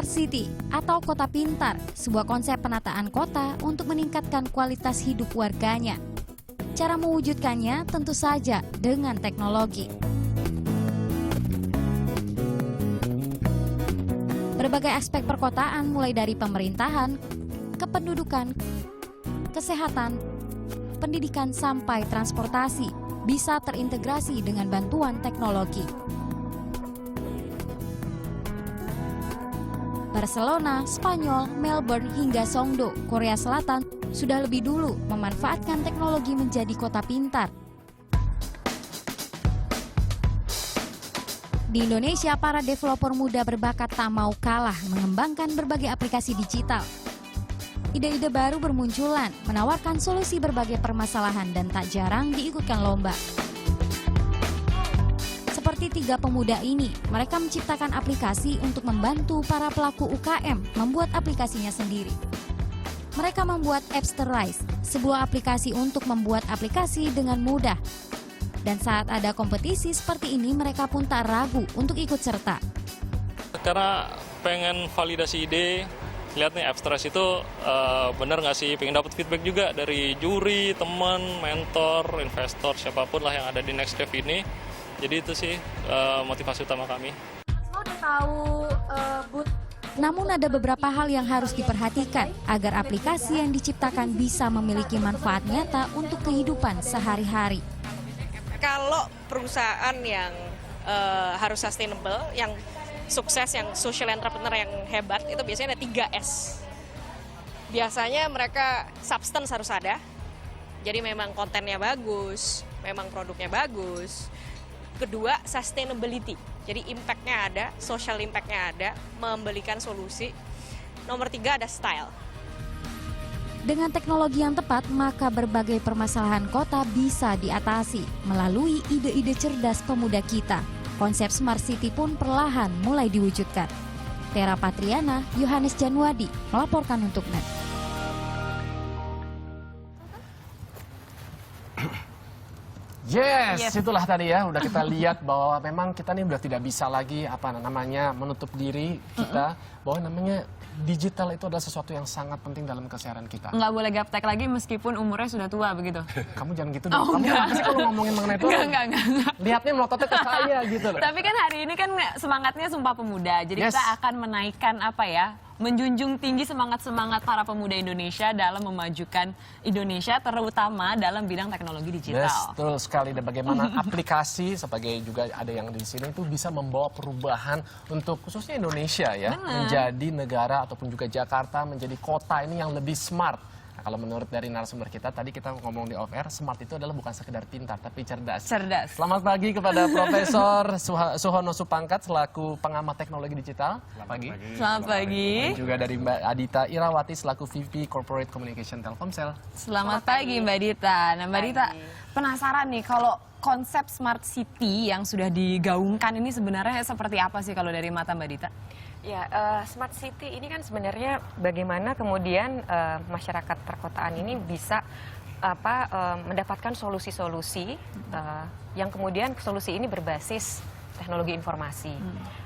Smart City atau kota pintar, sebuah konsep penataan kota untuk meningkatkan kualitas hidup warganya. Cara mewujudkannya tentu saja dengan teknologi. Berbagai aspek perkotaan mulai dari pemerintahan, kependudukan, kesehatan, pendidikan sampai transportasi bisa terintegrasi dengan bantuan teknologi. Barcelona, Spanyol, Melbourne hingga Songdo, Korea Selatan sudah lebih dulu memanfaatkan teknologi menjadi kota pintar. Di Indonesia, para developer muda berbakat tak mau kalah mengembangkan berbagai aplikasi digital. Ide-ide baru bermunculan, menawarkan solusi berbagai permasalahan dan tak jarang diikutkan lomba. Seperti 3 pemuda ini, mereka menciptakan aplikasi untuk membantu para pelaku UKM membuat aplikasinya sendiri. Mereka membuat Appsterize, sebuah aplikasi untuk membuat aplikasi dengan mudah. Dan saat ada kompetisi seperti ini, mereka pun tak ragu untuk ikut serta. Karena pengen validasi ide, lihat nih Appsterize itu bener nggak sih, pengen dapat feedback juga dari juri, teman, mentor, investor, siapapun lah yang ada di Next Dev ini. Jadi itu sih motivasi utama kami. Udah tahu Namun ada beberapa hal yang harus diperhatikan agar aplikasi yang diciptakan bisa memiliki manfaat nyata untuk kehidupan sehari-hari. Kalau perusahaan yang harus sustainable, yang sukses, yang social entrepreneur yang hebat, itu biasanya ada 3S. Biasanya mereka substance harus ada, jadi memang kontennya bagus, memang produknya bagus. Kedua, sustainability, jadi impact-nya ada, social impact-nya ada, memberikan solusi. Nomor 3 ada style. Dengan teknologi yang tepat, maka berbagai permasalahan kota bisa diatasi melalui ide-ide cerdas pemuda kita. Konsep Smart City pun perlahan mulai diwujudkan. Tera Patriana, Yohanes Januadi melaporkan untuk NET. Yes, itulah tadi ya, udah kita lihat bahwa memang kita nih udah tidak bisa lagi menutup diri kita, bahwa namanya digital itu adalah sesuatu yang sangat penting dalam keseharian kita. Nggak boleh gaptek lagi meskipun umurnya sudah tua begitu. Kamu jangan gitu dong. Kamu apa sih kalau ngomongin mengenai itu? Enggak. Lihatnya melototnya ke saya gitu loh. Tapi kan hari ini kan semangatnya Sumpah Pemuda. Jadi kita akan menaikkan menjunjung tinggi semangat-semangat para pemuda Indonesia dalam memajukan Indonesia, terutama dalam bidang teknologi digital. Betul sekali. Dan bagaimana aplikasi sebagai juga ada yang di sini itu bisa membawa perubahan untuk khususnya Indonesia ya, menjadi negara ataupun juga Jakarta menjadi kota ini yang lebih smart. Nah, kalau menurut dari narasumber kita, tadi kita ngomong di off air, smart itu adalah bukan sekedar pintar, tapi cerdas. Selamat pagi kepada Profesor Suhono Supangkat selaku pengamat teknologi digital. Selamat pagi. Dan juga dari Mbak Adita Irawati selaku VP Corporate Communication Telkomsel. Selamat pagi Mbak Dita. Nah Mbak Dita, penasaran nih kalau konsep Smart City yang sudah digaungkan ini sebenarnya seperti apa sih kalau dari mata Mbak Dita? Ya, Smart City ini kan sebenarnya bagaimana kemudian masyarakat perkotaan ini bisa mendapatkan solusi-solusi yang kemudian solusi ini berbasis teknologi informasi.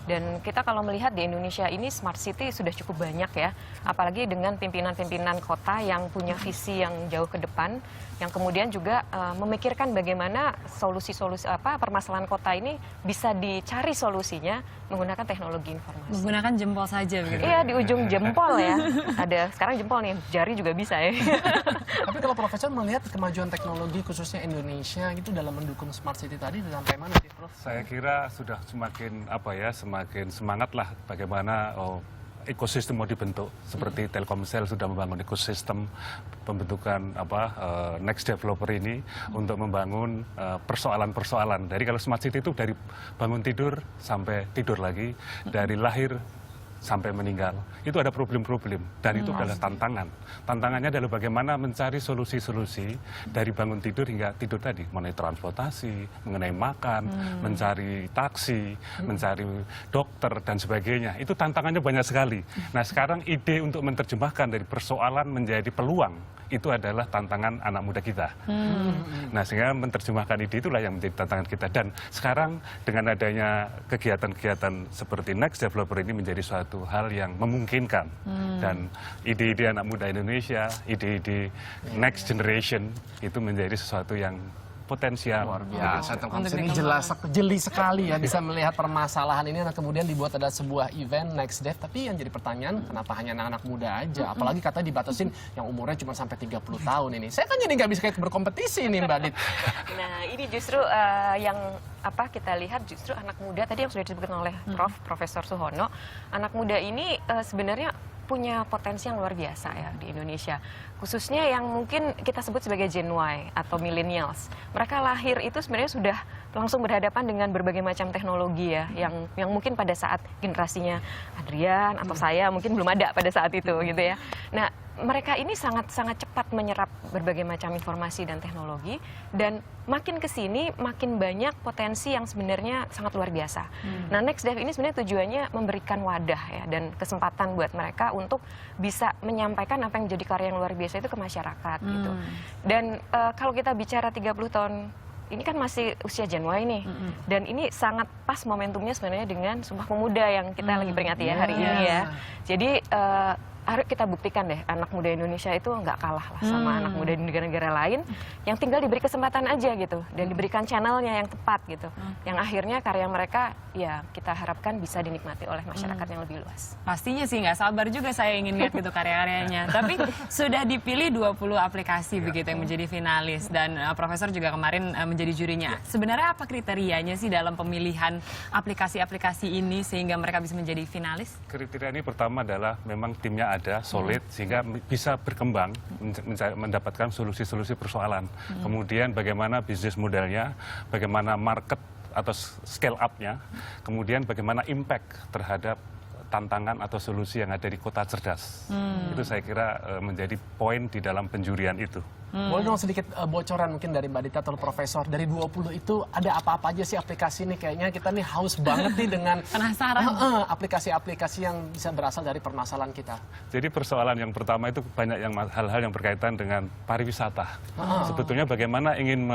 Dan kita kalau melihat di Indonesia ini Smart City sudah cukup banyak ya, apalagi dengan pimpinan-pimpinan kota yang punya visi yang jauh ke depan, yang kemudian juga memikirkan bagaimana solusi-solusi permasalahan kota ini bisa dicari solusinya menggunakan teknologi informasi. Menggunakan jempol saja begitu. Iya, di ujung jempol ya. Ada sekarang jempol nih, jari juga bisa ya. Tapi kalau Profesor melihat kemajuan teknologi khususnya Indonesia itu dalam mendukung Smart City tadi sampai mana sih, Prof? Saya kira sudah semakin semakin semangat lah bagaimana ekosistem mau dibentuk. Seperti Telkomsel sudah membangun ekosistem pembentukan next developer ini untuk membangun persoalan-persoalan. Dari kalau Smart City itu dari bangun tidur sampai tidur lagi, dari lahir sampai meninggal. Itu ada problem-problem dan itu adalah tantangan. Tantangannya adalah bagaimana mencari solusi-solusi dari bangun tidur hingga tidur tadi, mengenai transportasi, mengenai makan, mencari taksi, mencari dokter dan sebagainya. Itu tantangannya banyak sekali. Nah, sekarang ide untuk menerjemahkan dari persoalan menjadi peluang itu adalah tantangan anak muda kita. Nah, sehingga menerjemahkan ide itulah yang menjadi tantangan kita. Dan sekarang dengan adanya kegiatan-kegiatan seperti Next Developer ini menjadi suatu hal yang memungkinkan. Dan ide-ide anak muda Indonesia, ide-ide next generation itu menjadi sesuatu yang potensial. Luar biasa, Telkomsel ini jeli sekali ya bisa melihat permasalahan ini. Nah, kemudian dibuat ada sebuah event Next Dev, tapi yang jadi pertanyaan kenapa hanya anak-anak muda aja? Apalagi katanya dibatasin yang umurnya cuma sampai 30 tahun ini. Saya kan jadi nggak bisa kayak berkompetisi nih Mbak Dit. Nah, ini justru yang kita lihat justru anak muda tadi yang sudah disebutkan oleh Profesor Suhono, anak muda ini sebenarnya punya potensi yang luar biasa ya di Indonesia. Khususnya yang mungkin kita sebut sebagai Gen Y atau millennials. Mereka lahir itu sebenarnya sudah langsung berhadapan dengan berbagai macam teknologi ya, yang mungkin pada saat generasinya Adrian atau saya mungkin belum ada pada saat itu gitu ya. Nah, mereka ini sangat cepat menyerap berbagai macam informasi dan teknologi, dan makin kesini makin banyak potensi yang sebenarnya sangat luar biasa. Nah, Next Dev ini sebenarnya tujuannya memberikan wadah ya dan kesempatan buat mereka untuk bisa menyampaikan apa yang menjadi karya yang luar biasa itu ke masyarakat gitu. Dan kalau kita bicara 30 tahun ini kan masih usia Gen Y nih, dan ini sangat pas momentumnya sebenarnya dengan Sumpah Pemuda yang kita lagi peringati ya hari ini ya. Jadi harus kita buktikan deh anak muda Indonesia itu nggak kalah lah sama anak muda di negara-negara lain yang tinggal diberi kesempatan aja gitu dan diberikan channelnya yang tepat gitu, yang akhirnya karya mereka ya kita harapkan bisa dinikmati oleh masyarakat yang lebih luas. Pastinya sih nggak sabar juga saya ingin lihat gitu karya-karyanya. Tapi sudah dipilih 20 aplikasi begitu yang menjadi finalis, dan Profesor juga kemarin menjadi jurinya. Sebenarnya apa kriterianya sih dalam pemilihan aplikasi-aplikasi ini sehingga mereka bisa menjadi finalis? Kriteria ini pertama adalah memang timnya ada, solid, sehingga bisa berkembang, mendapatkan solusi-solusi persoalan. Kemudian bagaimana bisnis modelnya, bagaimana market atau scale up-nya, kemudian bagaimana impact terhadap tantangan atau solusi yang ada di kota cerdas. Itu saya kira menjadi poin di dalam penjurian itu. Boleh dong sedikit bocoran mungkin dari Mbak Dita atau Profesor, dari 20 itu ada apa-apa aja sih aplikasi ini? Kayaknya kita nih haus banget nih dengan Penasaran. aplikasi-aplikasi yang bisa berasal dari permasalahan kita. Jadi persoalan yang pertama itu banyak hal-hal yang berkaitan dengan pariwisata. Sebetulnya bagaimana ingin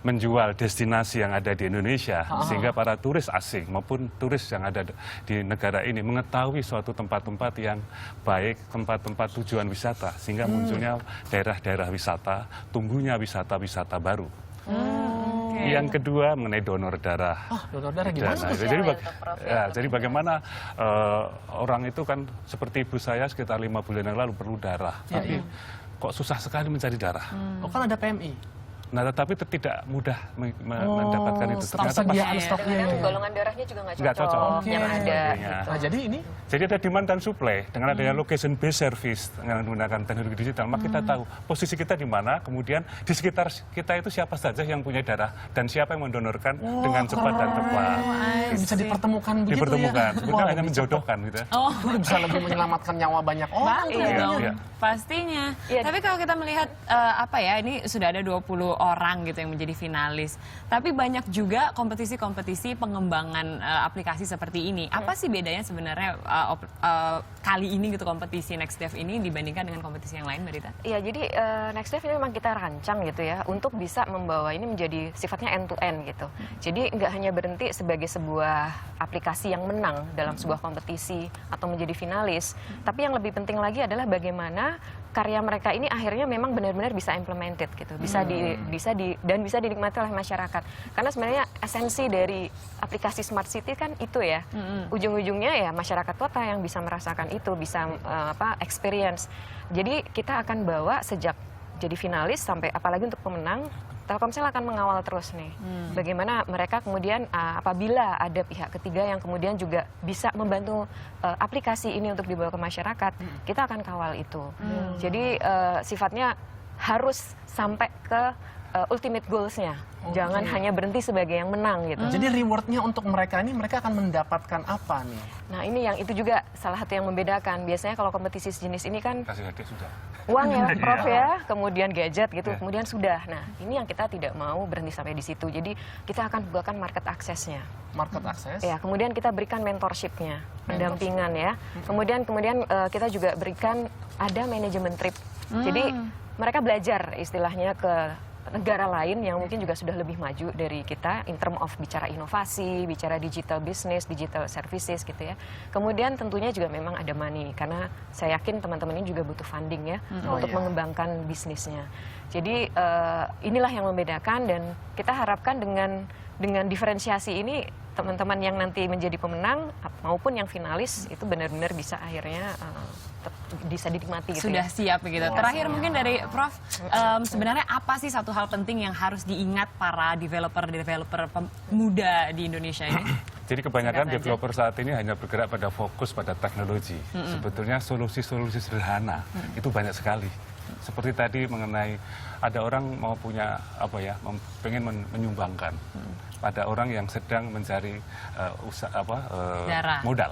menjual destinasi yang ada di Indonesia sehingga para turis asing maupun turis yang ada di negara ini mengetahui suatu tempat-tempat yang baik, tempat-tempat tujuan wisata, sehingga munculnya daerah-daerah wisata, tumbuhnya wisata-wisata baru. Yang kedua mengenai donor darah. Donor darah gimana? Jadi bagaimana orang itu kan seperti ibu saya sekitar 5 bulan yang lalu perlu darah, tapi kok susah sekali mencari darah. Oh, kan ada PMI. Nah, tetapi tidak mudah mendapatkan itu. Ternyata stoknya Golongan darahnya juga nggak cocok. Yang ada. Gitu. Nah, jadi ini? Jadi ada demand dan supply. Dengan adanya location based service dengan menggunakan teknologi digital, maka kita tahu posisi kita di mana, kemudian di sekitar kita itu siapa saja yang punya darah dan siapa yang mendonorkan dengan cepat dan tepat. Bisa dipertemukan begitu Dipertemukan. ya? Sebetulnya hanya menjodohkan gitu. Itu bisa lebih menyelamatkan nyawa banyak orang. Banget dong, pastinya. Tapi kalau kita melihat ini sudah ada 20 orang gitu yang menjadi finalis. Tapi banyak juga kompetisi-kompetisi pengembangan aplikasi seperti ini. Apa sih bedanya sebenarnya kali ini gitu kompetisi Next Dev ini dibandingkan dengan kompetisi yang lain, Mbak Dita? Iya, jadi Next Dev ini memang kita rancang gitu ya untuk bisa membawa ini menjadi sifatnya end to end gitu. Jadi nggak hanya berhenti sebagai sebuah aplikasi yang menang dalam sebuah kompetisi atau menjadi finalis, tapi yang lebih penting lagi adalah bagaimana karya mereka ini akhirnya memang benar-benar bisa implemented gitu, bisa dinikmati oleh masyarakat. Karena sebenarnya esensi dari aplikasi Smart City kan itu ya, ujung-ujungnya ya masyarakat kota yang bisa merasakan itu, bisa experience. Jadi kita akan bawa sejak jadi finalis sampai apalagi untuk pemenang, Telkomsel akan mengawal terus nih. Bagaimana mereka kemudian apabila ada pihak ketiga yang kemudian juga bisa membantu aplikasi ini untuk dibawa ke masyarakat, kita akan kawal itu. Jadi sifatnya harus sampai ke ultimate goals-nya. Jangan hanya berhenti sebagai yang menang gitu. Jadi reward-nya untuk mereka ini, mereka akan mendapatkan apa nih? Nah, ini itu juga salah satu yang membedakan. Biasanya kalau kompetisi sejenis ini kan Kasih hadiah sudah. uang ya, Prof ya, kemudian gadget gitu, kemudian sudah. Nah, ini yang kita tidak mau berhenti sampai di situ. Jadi kita akan buatkan market access-nya. Market access? Ya, kemudian kita berikan mentorship-nya, pendampingan ya. Kemudian kita juga berikan ada manajemen trip. Jadi mereka belajar istilahnya ke negara lain yang mungkin juga sudah lebih maju dari kita in term of bicara inovasi, bicara digital business, digital services gitu ya. Kemudian tentunya juga memang ada money karena saya yakin teman-teman ini juga butuh funding ya untuk mengembangkan bisnisnya. Jadi inilah yang membedakan dan kita harapkan dengan diferensiasi ini teman-teman yang nanti menjadi pemenang maupun yang finalis itu benar-benar bisa akhirnya bisa dinikmati gitu. Sudah siap begitu. Terakhir mungkin dari Prof, sebenarnya apa sih satu hal penting yang harus diingat para developer muda di Indonesia ini? Jadi kebanyakan developer saat ini hanya bergerak pada fokus pada teknologi. Sebetulnya solusi-solusi sederhana itu banyak sekali. Seperti tadi mengenai ada orang mau punya pengen menyumbangkan. Ada orang yang sedang mencari modal.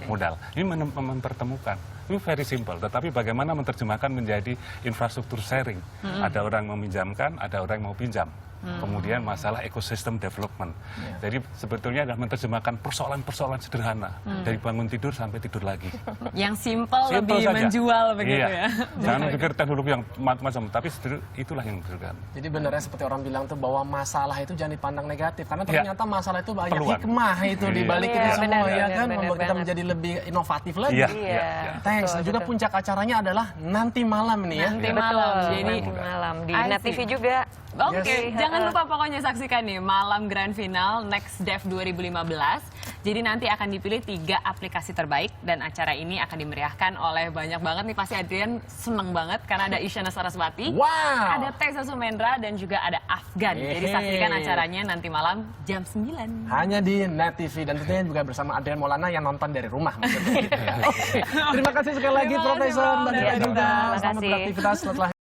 Modal. Ini mempertemukan. Itu very simple, tetapi bagaimana menerjemahkan menjadi infrastruktur sharing. Ada orang meminjamkan, ada orang yang mau pinjam. Kemudian masalah ekosistem development. Jadi sebetulnya adalah menerjemahkan persoalan-persoalan sederhana. Dari bangun tidur sampai tidur lagi. Yang simple lebih saja. menjual begitu ya. Jangan pikir teknologi yang macam-macam, tapi itulah yang sederhana. Jadi benernya seperti orang bilang tuh bahwa masalah itu jangan dipandang negatif. Karena ternyata masalah itu banyak hikmah itu dibalik itu semua ya kan. Membuat kita menjadi lebih inovatif lagi. Thanks. Dan juga puncak acaranya adalah nanti malam nih ya. Nanti malam. Jadi nanti malam di Net TV juga. Oke, jangan lupa pokoknya saksikan nih malam grand final Next Dev 2015. Jadi nanti akan dipilih 3 aplikasi terbaik dan acara ini akan dimeriahkan oleh banyak banget nih, pasti Adrian seneng banget karena ada Isyana Saraswati, ada Tessa Sumendra dan juga ada Afgan. Jadi saksikan acaranya nanti malam jam 9. Hanya di Net TV dan tentunya juga bersama Adrian Maulana yang nonton dari rumah. Terima kasih sekali lagi Profesor dan juga selamat beraktivitas setelah